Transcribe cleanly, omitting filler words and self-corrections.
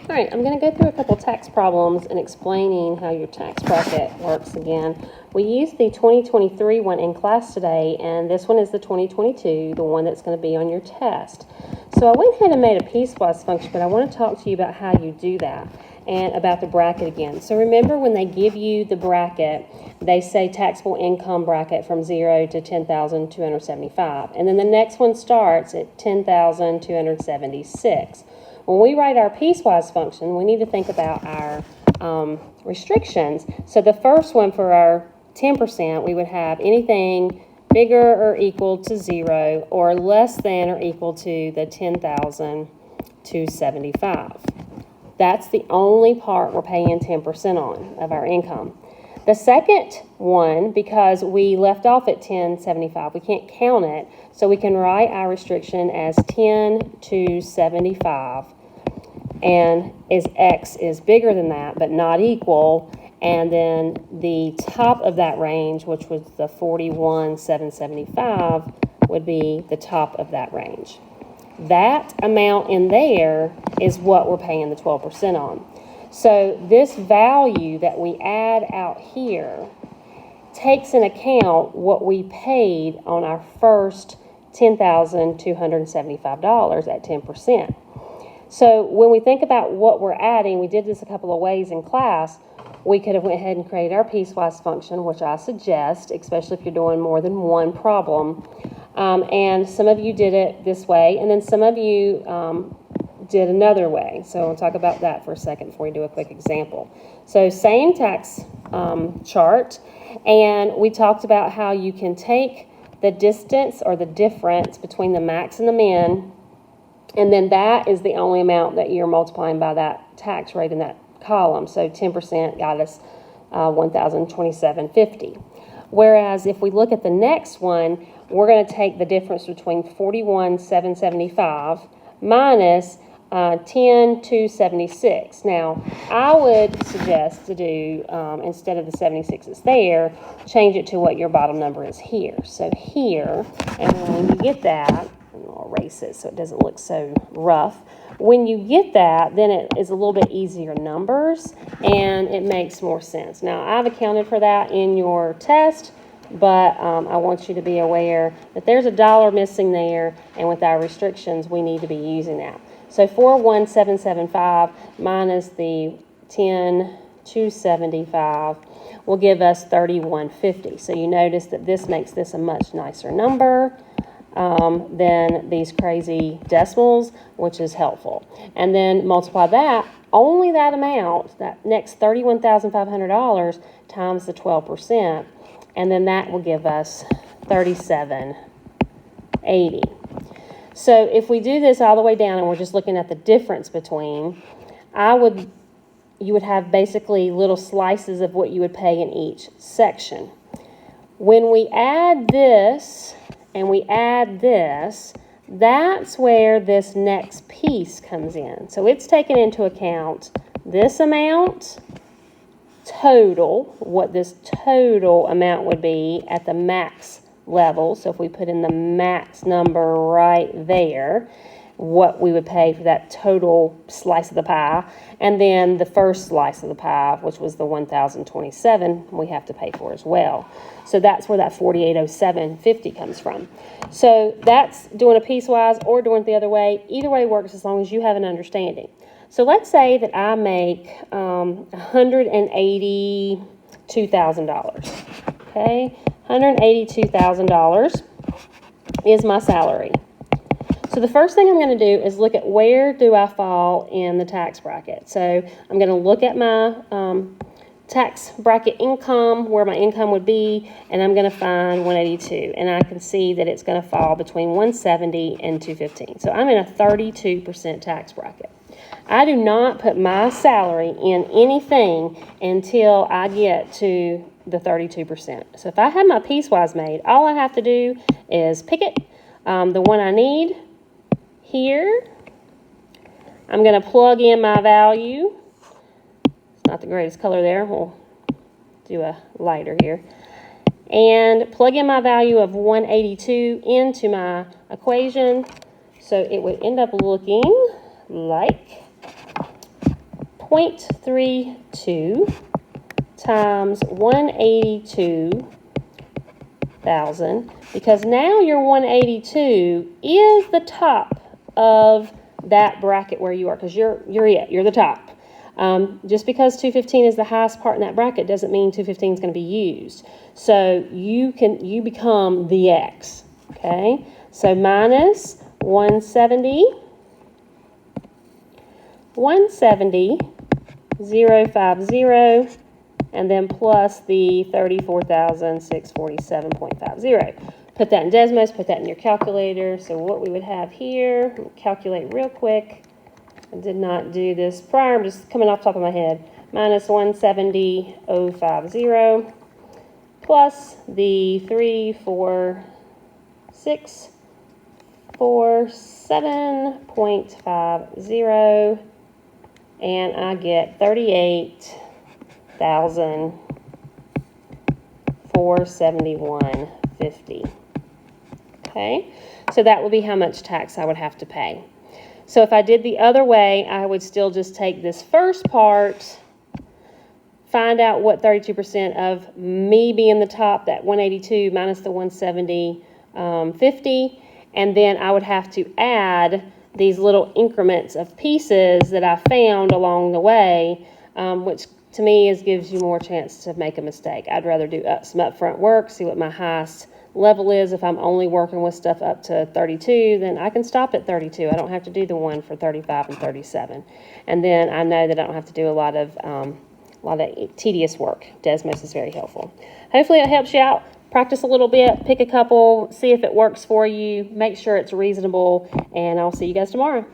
All right, I'm going to go through a couple tax problems and explaining how your tax bracket works again. We used the 2023 one in class today, and this one is the 2022, the one that's going to be on your test. So I went ahead and made a piecewise function, but I want to talk to you about how you do that and about the bracket again. So remember when they give you the bracket, they say taxable income bracket from 0 to 10,275, and then the next one starts at 10,276. When we write our piecewise function, we need to think about our restrictions. So the first one for our 10%, we would have anything bigger or equal to 0 or less than or equal to the 10,275. That's the only part we're paying 10% on of our income. The second one, because we left off at 1075, we can't count it, so we can write our restriction as 10,275, and x is bigger than that but not equal, and then the top of that range, which was the 41,775, would be the top of that range. That amount in there is what we're paying the 12% on. So this value that we add out here takes into account what we paid on our first $10,275 at 10%. So when we think about what we're adding, we did this a couple of ways in class. We could have went ahead and created our piecewise function, which I suggest, especially if you're doing more than one problem. And some of you did it this way, and then some of you did another way. So we'll talk about that for a second before we do a quick example. So same tax chart, and we talked about how you can take the distance or the difference between the max and the min, and then that is the only amount that you're multiplying by that tax rate in that column. So 10% got us $1,027.50. Whereas if we look at the next one, we're going to take the difference between 41,775 minus 10,276. Now, I would suggest to do, instead of the 76 that's there, change it to what your bottom number is here. So here, and when you get that, and I'll erase it so it doesn't look so rough. When you get that, then it is a little bit easier numbers, and it makes more sense. Now, I've accounted for that in your test, but I want you to be aware that there's a dollar missing there, and with our restrictions, we need to be using that. So 41,775 minus the 10,275 will give us 31.50. So you notice that this makes this a much nicer number than these crazy decimals, which is helpful. And then multiply that, only that amount, that next $31,500 times the 12%, and then that will give us 37.80. So if we do this all the way down and we're just looking at the difference between, you would have basically little slices of what you would pay in each section. When we add this and we add this, that's where this next piece comes in. So it's taken into account this amount total, what this total amount would be at the max level. So if we put in the max number right there, what we would pay for that total slice of the pie, and then the first slice of the pie, which was the 1,027, we have to pay for as well. So that's where that 4807.50 comes from. So that's doing a piecewise or doing it the other way. Either way works as long as you have an understanding. So let's say that I make $182,000. Okay, $182,000 is my salary. So the first thing I'm going to do is look at where do I fall in the tax bracket. So I'm going to look at my tax bracket income, where my income would be, and I'm going to find 182. And I can see that it's going to fall between 170 and 215. So I'm in a 32% tax bracket. I do not put my salary in anything until I get to the 32%. So if I have my piecewise made, all I have to do is pick it, the one I need here. I'm going to plug in my value. It's not the greatest color there. We'll do a lighter here. And plug in my value of 182 into my equation. So it would end up looking like 0.32 times 182,000, because now your 182 is the top of that bracket where you are, because you're the top. Just because 215 is the highest part in that bracket doesn't mean 215 is going to be used. So you become the X, okay? So minus 170, 050, and then plus the 34,647.50. Put that in Desmos, put that in your calculator. So what we would have here, calculate real quick. I did not do this prior, I'm just coming off the top of my head. Minus 170,050 plus the 34,647.50, and I get 38,471.50. Okay, so that would be how much tax I would have to pay. So if I did the other way, I would still just take this first part, find out what 32% of me being the top, that 182 minus the 170.50, and then I would have to add these little increments of pieces that I found along the way, which to me gives you more chance to make a mistake. I'd rather do some upfront work, see what my highest level is. If I'm only working with stuff up to 32, then I can stop at 32. I don't have to do the one for 35 and 37. And then I know that I don't have to do a lot of tedious work. Desmos is very helpful. Hopefully it helps you out. Practice a little bit, pick a couple, see if it works for you, make sure it's reasonable, and I'll see you guys tomorrow.